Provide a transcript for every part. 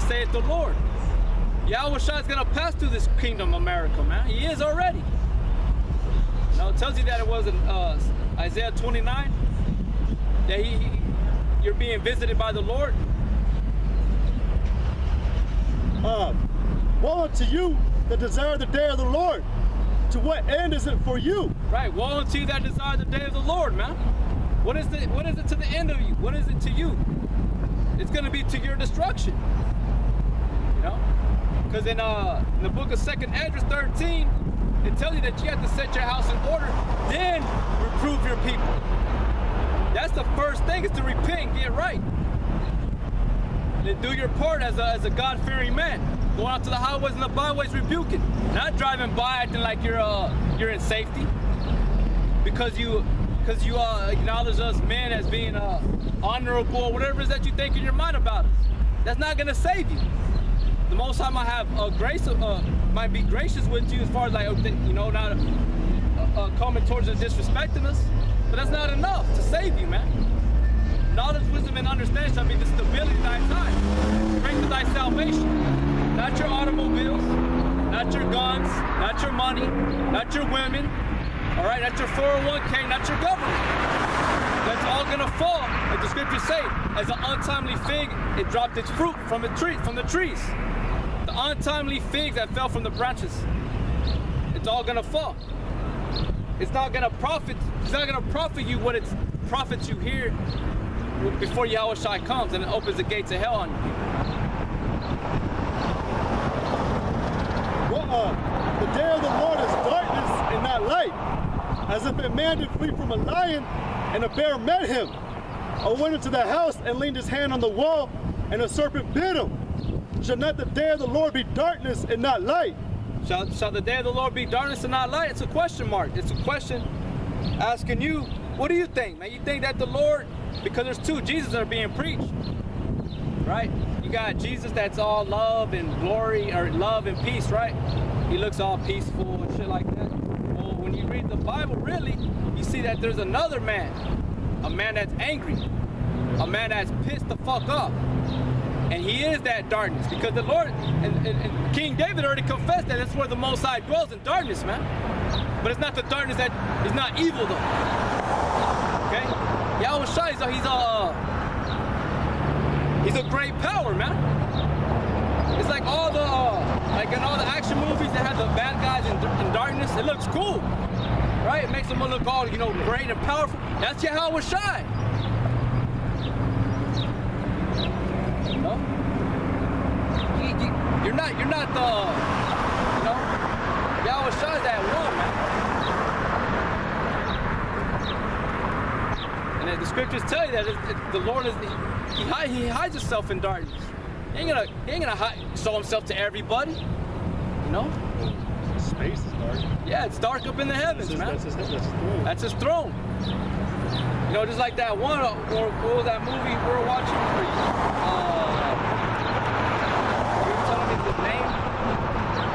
saith the Lord. Yahweh Shai is going to pass through this kingdom, America, man. He is already. Now, it tells you that it was in Isaiah 29, that you're being visited by the Lord. Woe unto you that desire the day of the Lord. To what end is it for you? Right, woe unto you that desire the day of the Lord, man. What is it to the end of you? What is it to you? It's going to be to your destruction. You know? Because in the book of 2nd Esdras 13, it tells you that you have to set your house in order, then reprove your people. That's the first thing, is to repent and get right. Then do your part as a God-fearing man. Go out to the highways and the byways rebuking. Not driving by acting like you're in safety. Because you acknowledge us men as being honorable, or whatever it is that you think in your mind about us. That's not gonna save you. The Most High might have grace, might be gracious with you as far as, like, you know, not coming towards and disrespecting us, but that's not enough to save you, man. Knowledge, wisdom, and understanding shall be the stability of thy time, strength of thy salvation. Not your automobiles, not your guns, not your money, not your women, all right, not your 401k, not your government. That's all gonna fall, like the scriptures say. As an untimely fig, it dropped its fruit from the trees. The untimely figs that fell from the branches, it's all gonna fall. It's not gonna profit you what it profits you here before Yahweh Shai comes and it opens the gates of hell on you people. Well, the day of the Lord is darkness and not light. As if a man did flee from a lion and a bear met him, or went into the house and leaned his hand on the wall and a serpent bit him. Shall not the day of the Lord be darkness and not light? Shall the day of the Lord be darkness and not light? It's a question mark. It's a question asking you, what do you think, man? You think that the Lord, because there's two Jesus that are being preached, right? You got Jesus that's all love and glory, or love and peace, right? He looks all peaceful and shit like that. Well, when you read the Bible, really, you see that there's another man, a man that's angry, a man that's pissed the fuck off. And he is that darkness, because the Lord, and King David already confessed that that's where the Most High dwells, in darkness, man. But it's not the darkness that is not evil, though. Okay? Yahweh Shai, he's a great power, man. It's like all the, like in all the action movies that have the bad guys in darkness, it looks cool, right? It makes them look all, you know, great and powerful. That's Yahweh Shai. You know? You're not the, you know, Yahweh Shai is that one, man. And the scriptures tell you that the Lord is, he hides himself in darkness. He ain't gonna show himself to everybody, you know? Space is dark. Yeah, it's dark up in the heavens, man. That's his throne. That's his throne. You know, just like that one, what was that movie we were watching? You were telling me the name?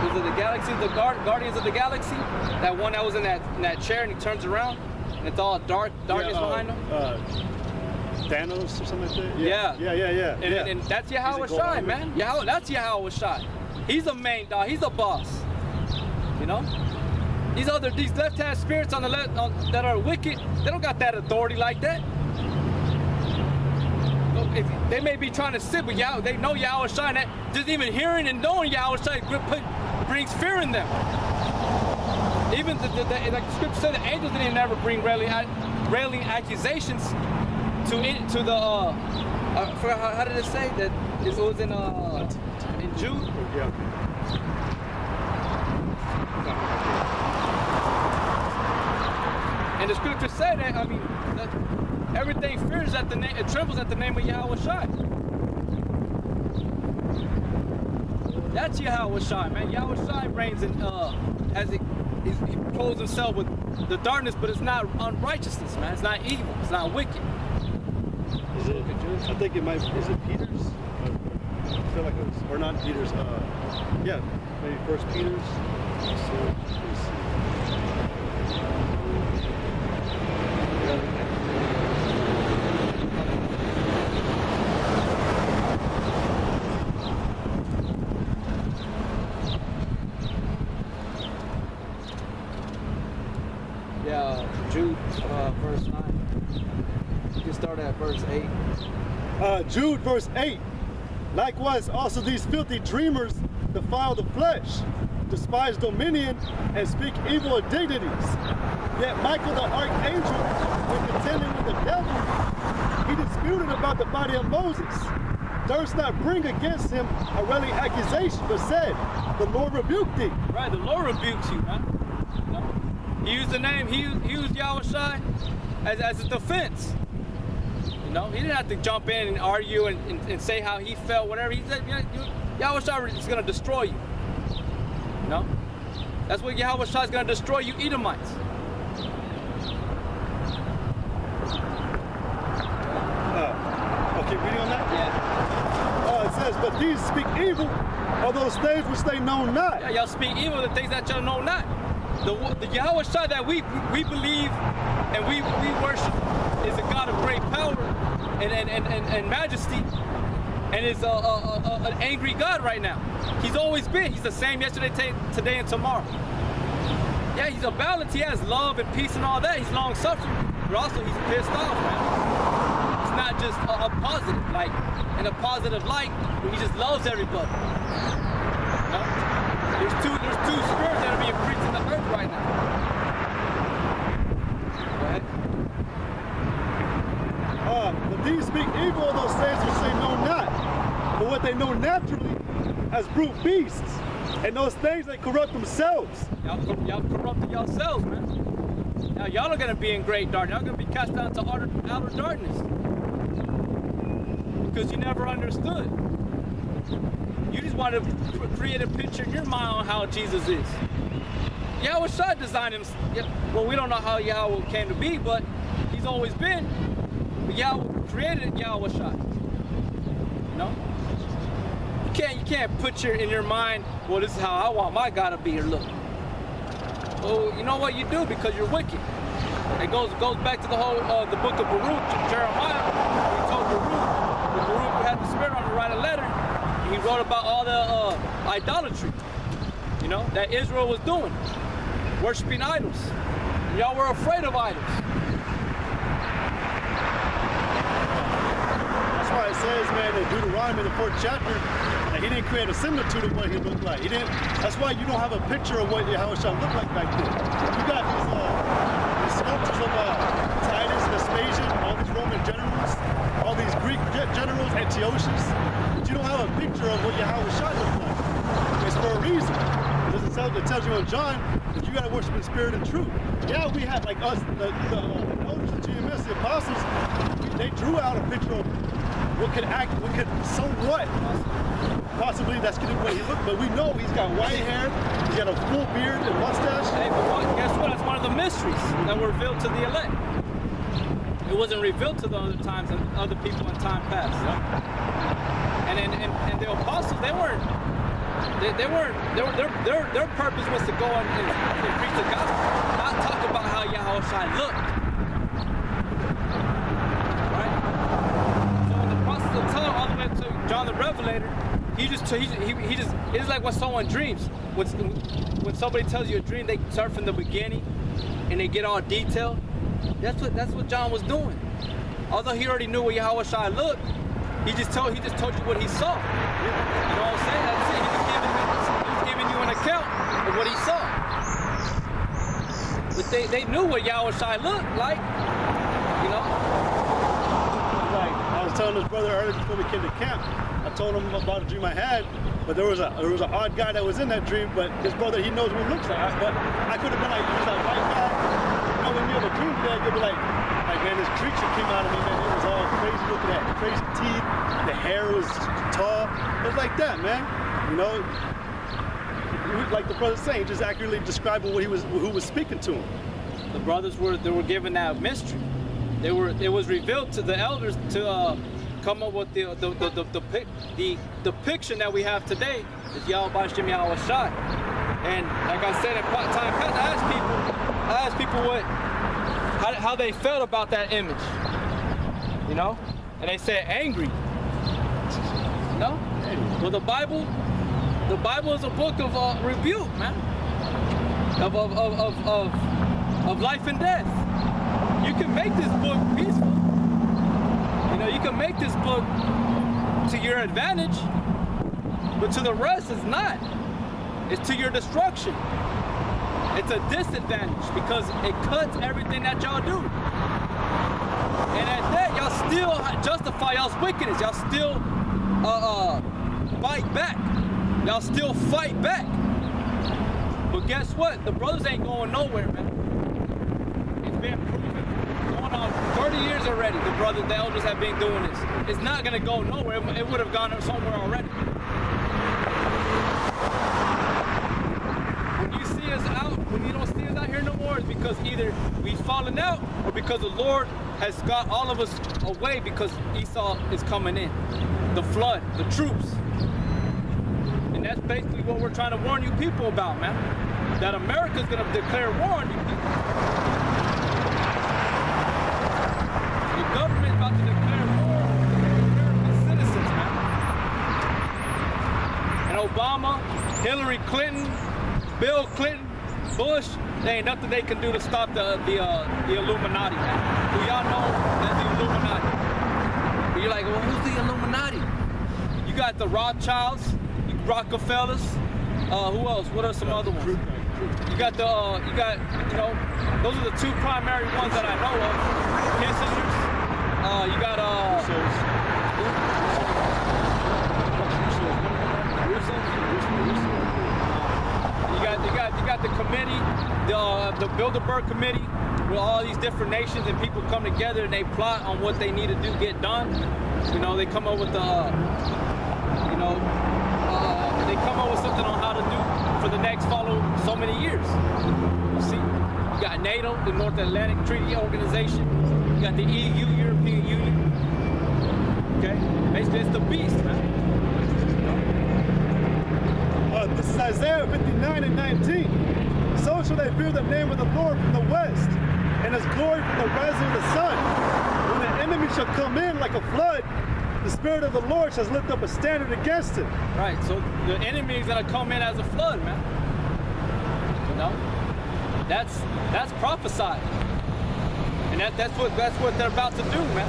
Was it the Galaxy, the Guardians of the Galaxy? That one that was in that chair and he turns around and it's all darkness behind him? Thanos or something like that? Yeah. And that's Yahweh Shai, man. That's Yahweh Shai. He's the main dog. He's the boss. You know? These left-hand spirits on the left that are wicked, they don't got that authority like that. They may be trying to sit with Yahweh. They know Yahweh Shai. That just even hearing and knowing Yahweh Shai brings fear in them. Even like the scripture said, the angels didn't ever bring railing accusations to the I forgot how did it say that it was in Jude. Yeah. And the scripture said that, I mean, that everything fears at the name, it trembles at the name of Yahweh Shai. That's Yahweh Shai, man. Yahweh Shai reigns in he clothes himself with the darkness, but it's not unrighteousness, man. It's not evil. It's not wicked. Is it? I think it might. Is it Peter's? I feel like it was, or not Peter's. Yeah, maybe First Peter's. Let me see. verse 9. You can start at verse 8. Jude verse 8. Likewise also these filthy dreamers defile the flesh, despise dominion, and speak evil of dignities. Yet Michael the archangel, when contending with the devil, he disputed about the body of Moses, durst not bring against him a railing accusation, but said, the Lord rebuked thee. Right, the Lord rebukes you, man. You know? He used the name, he used Yahushua as a defense. You know, he didn't have to jump in and argue and say how he felt, whatever. He said, Yahushua is going to destroy you. You know? That's what Yahushua is going to destroy you Edomites. Okay, reading on that? Yeah. It says, but these speak evil of those things which they know not. Yeah, y'all speak evil of the things that y'all know not. The Yahushua that we believe and we worship is a God of great power and majesty, and is an angry God right now. He's always been. He's the same yesterday, today, and tomorrow. Yeah, he's a balance. He has love and peace and all that. He's long-suffering, but also he's pissed off, man. It's not just a positive, like in a positive light, where he just loves everybody. You know? There's two spirits that are being preached in the earth right now. Go ahead. But these speak evil of those things which they know not, but what they know naturally as brute beasts, and those things they corrupt themselves. Y'all corrupted yourselves, man. Now y'all are gonna be in great darkness. Y'all gonna be cast down to outer darkness because you never understood. You just want to create a picture in your mind on how Jesus is. Yahushua designed him. Well, we don't know how Yahweh came to be, but he's always been. But Yahweh created Yahushua. You know? You can't put in your mind, well, this is how I want my God to be or look. Well, you know what you do because you're wicked. It goes back to the whole the book of Baruch, Jeremiah. He told Baruch, when Baruch had the spirit on to write a letter, he wrote about all the idolatry, you know, that Israel was doing, worshiping idols. And y'all were afraid of idols. That's why it says, man, in Deuteronomy, the 4th chapter, that he didn't create a similitude of what he looked like. He didn't. That's why you don't have a picture of what Yahushua looked like back then. You got these sculptures of Titus, Vespasian, all these Roman generals, all these Greek generals, Antiochus. But you don't have a picture of what Yahushua looked like. It's for a reason. It tells you in John that you got to worship in spirit and truth. Yeah, we had like us, the elders, the GMS, the apostles. They drew out a picture of what could somewhat, possibly that's the way he looked, but we know he's got white hair, he's got a full beard and mustache. Hey, but guess what? That's one of the mysteries that were revealed to the elect. It wasn't revealed to the other times and other people in time past. Yeah? And the apostles, their purpose was to go and preach the gospel, not talk about how Yahushua looked. All the way to John the Revelator, he just it's like what someone dreams. When somebody tells you a dream, they start from the beginning and they get all detailed. That's what John was doing. Although he already knew what Yahushua looked, he just told you what he saw. You know what I'm saying? That's it. He was giving you an account of what he saw. But they knew what Yahushua looked like, you know. I was telling this brother earlier before we came to camp, I told him about a dream I had, but there was an odd guy that was in that dream, but his brother, he knows what he looks like. But I could have been like, he's that white guy. You know, when you have a dream today, you'll be like, man, this creature came out of me, man. It was all crazy looking at, crazy teeth. The hair was tall. It was like that, man. You know, like the brother's saying, just accurately describing who was speaking to him. The brothers were given that mystery. It was revealed to the elders to come up with the depiction that we have today is Yahweh B'Shem Yahweh Shai. And like I said in time past, I asked people how they felt about that image, you know, and they said angry. You know, well the Bible is a book of rebuke, man, of life and death. you can make this book peaceful. You know, you can make this book to your advantage, but to the rest, it's not. It's to your destruction. It's a disadvantage because it cuts everything that y'all do. And at that, y'all still justify y'all's wickedness. Y'all still fight back. Y'all still fight back. But guess what? The brothers ain't going nowhere, man. It's been proven. Going on 30 years already, the elders have been doing this. It's not gonna go nowhere. It would have gone somewhere already. When you see us out, when you don't see us out here no more, it's because either we've fallen out or because the Lord has got all of us away because Esau is coming in. The flood, the troops. And that's basically what we're trying to warn you people about, man. That America's gonna declare war on you people. The government's about to declare war on American citizens, man. And Obama, Hillary Clinton, Bill Clinton, Bush, there ain't nothing they can do to stop the Illuminati, man. Do y'all know that's the Illuminati? But you're like, well, who's the Illuminati? You got the Rothschilds, Rockefellers, who else? What are some other ones? You got you know, those are the two primary ones that I know of. Kissingers, you got, you got the committee, the Bilderberg Committee, where all these different nations and people come together and they plot on what they need to do, get done. You know, they come up with they come up with something on how to do for the next so many years. You see, you got NATO, the North Atlantic Treaty Organization. You got the EU, European Union. Okay, basically it's the beast, man. This is Isaiah 59 and 19. So shall they fear the name of the Lord from the west, and his glory from the rising of the sun. When the enemy shall come in like a flood, the Spirit of the Lord shall lift up a standard against it. Right, so the enemy is gonna come in as a flood, man. You know, that's prophesied, and that's what they're about to do, man.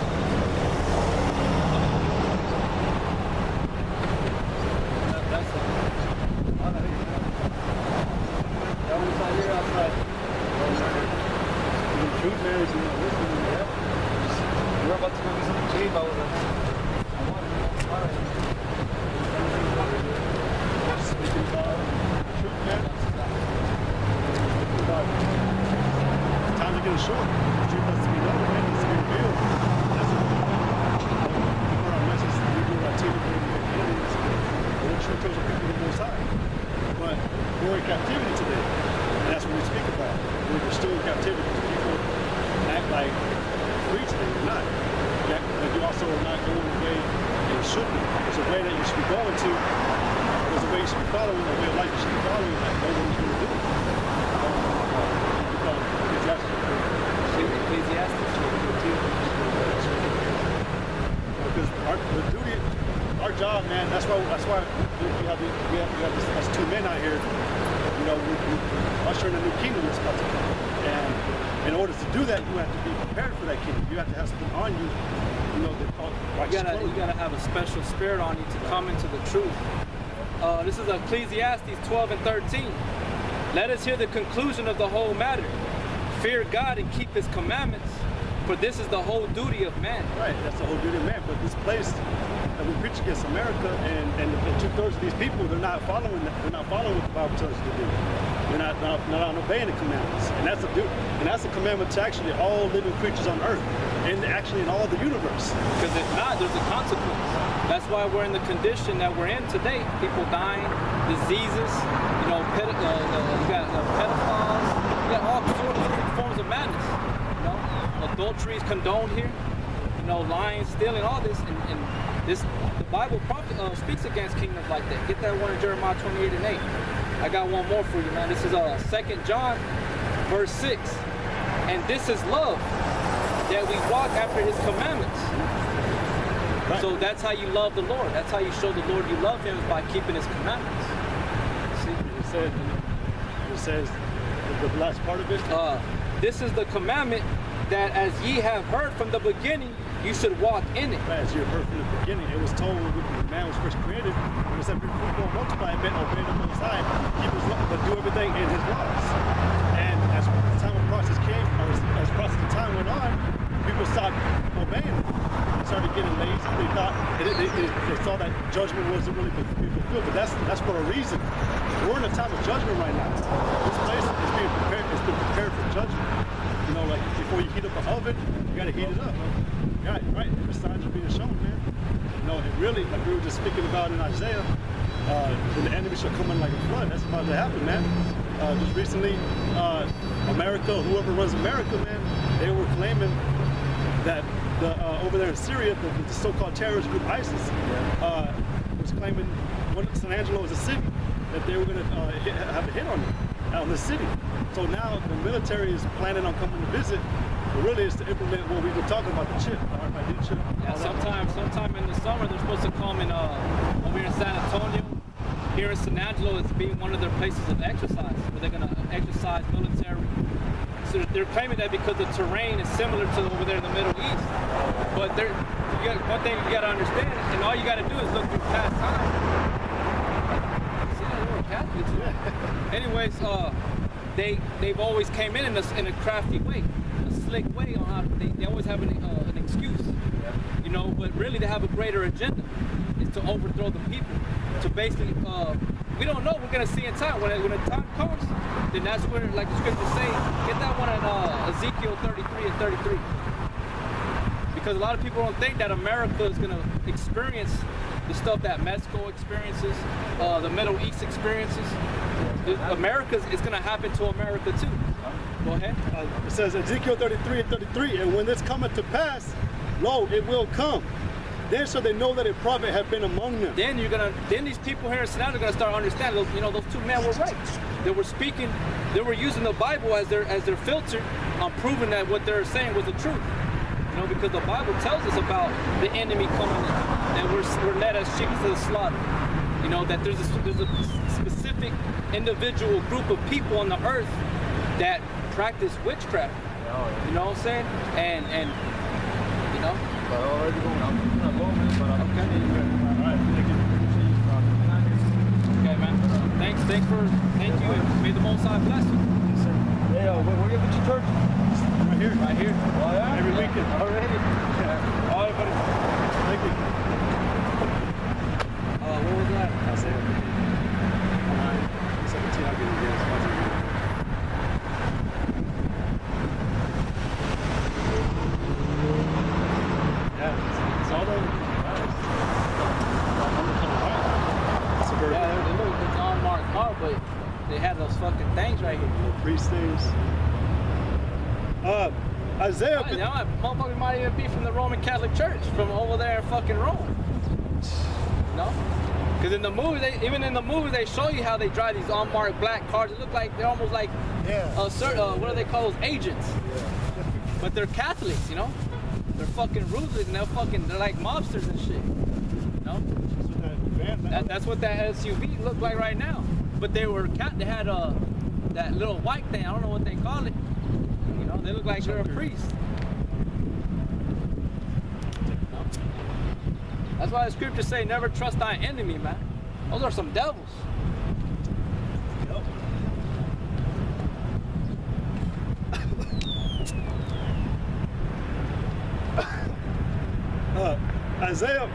We're about to go get some cave out of us. Time to get ashore. The truth has to be known, man. It needs to be revealed. That's it. Before our message, we do our team and enemies. The truth tells the people the most high. But we're in captivity today. And that's what we speak about. We're still in captivity. People act like free today. We're not. But you also are not going the way it should be. There's a way that you should be going to. There's a way you should be following, a way of life you should be following that no one's going to do. Because the duty, our job, man, that's why we have this, us two men out here. You know, we ushering a new kingdom that's about to come. And in order to do that, you have to be prepared for that kingdom. You have to have something on you. You know, they call it righteous. You gotta have a special spirit on you to come into the truth. This is Ecclesiastes 12 and 13. Let us hear the conclusion of the whole matter. Fear God and keep his commandments, for this is the whole duty of man. Right, that's the whole duty of man. But this place that we preach against America and 2/3 of these people, they're not following what the Bible tells us to do. They're not obeying the commandments. And that's a commandment to actually all living creatures on earth and actually in all the universe. Because if not, there's a consequence. That's why we're in the condition that we're in today. People dying, diseases, you know, you got pedophiles, you got all sorts of different forms of madness. You know, adultery is condoned here. You know, lying, stealing, all this, and the Bible speaks against kingdoms like that. Get that one in Jeremiah 28 and 8. I got one more for you, man. This is 2 John, verse 6. And this is love, that we walk after his commandments. Right. So that's how you love the Lord. That's how you show the Lord you love him, is by keeping his commandments. See, it says the last part of it. This is the commandment that as ye have heard from the beginning, you should walk in it. As you heard from the beginning, it was told when man was first created, when it said be fruitful and multiply, it meant obey the Most High, keep his law, but do everything in his laws. And as the time of process came, or as the process of time went on, people stopped obeying it. They started getting lazy. They thought they saw that judgment wasn't really being fulfilled, but that's for a reason. We're in a time of judgment right now. This place is being prepared. It's been prepared for judgment. You know, like before you heat up an oven, you gotta heat it up. Yeah, right. The signs are being shown, man. You know, it really, like we were just speaking about in Isaiah, when the enemy shall come in like a flood, that's about to happen, man. Just recently, America, whoever runs America, man, they were claiming that over there in Syria, the so-called terrorist group ISIS was claiming San Angelo was a city, that they were going to have a hit on the city. So now the military is planning on coming to visit. But really, it's to implement what we were talking about, the chip, the RFID chip. Yeah, sometime in the summer, they're supposed to come in, over here in San Antonio. Here in San Angelo, it's being one of their places of exercise, where they're going to exercise military. So they're claiming that because the terrain is similar to over there in the Middle East. But one thing you got to understand, and all you got to do is look through past time. See, they were Catholics. Anyways, they've always came in a crafty way. Slick way on how they always have an excuse, you know, but really they have a greater agenda. Is to overthrow the people. To basically, we don't know. We're gonna see in time. When the time comes, then that's where, like the scriptures say, get that one in Ezekiel 33 and 33. Because a lot of people don't think that America is gonna experience the stuff that Mexico experiences, the Middle East experiences. America is gonna happen to America too. Go ahead. It says Ezekiel 33 and 33, and when this cometh to pass, lo, it will come. Then shall they know that a prophet have been among them. Then these people here in San Angelo are gonna start understanding. You know, those two men were right. They were speaking. They were using the Bible as their filter on proving that what they're saying was the truth. You know, because the Bible tells us about the enemy coming in, that we're led as sheep to the slaughter. You know, that there's a specific individual group of people on the earth that practice witchcraft. You know what I'm saying? And you know. Okay, man. Thank you, and may the Most High bless you. Yes, sir. Hey, where you at your church? Right here. Right here. Oh, yeah? Every weekend. Already? All right, buddy. Thank you. What was that? Isaiah 17, I'll get it again. Yeah, it's all over. Yeah, it's unmarked car, but they had those fucking things right here. Little priest things. Isaiah. That motherfucker might even be from the Roman Catholic Church, from over there in fucking Rome. No? Because in the movie, even in the movie, they show you how they drive these unmarked black cars. It look like they're almost like what do they call those, agents? Yeah. But they're Catholics, you know? They're fucking ruthless and they're like mobsters and shit. You know? That's what that SUV looked like right now. But they had that little white thing. I don't know what they call it. You know, they look like they're a priest. That's why the scriptures say, never trust thy enemy, man. Those are some devils. Isaiah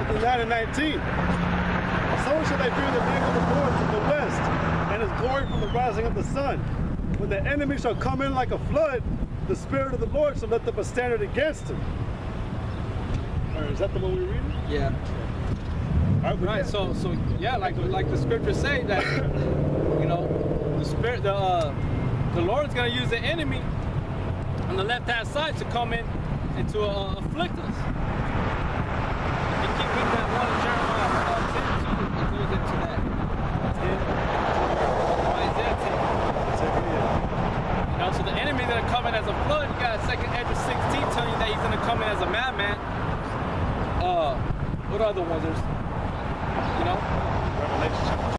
59 and 19. So shall they fear the name of the Lord from the west, and his glory from the rising of the sun. When the enemy shall come in like a flood, the Spirit of the Lord shall lift up a standard against him. Or is that the one we were reading? Yeah. Right. So yeah, like the scriptures say that, you know, the Lord's gonna use the enemy on the left-hand side to come in and to afflict us. And keep reading that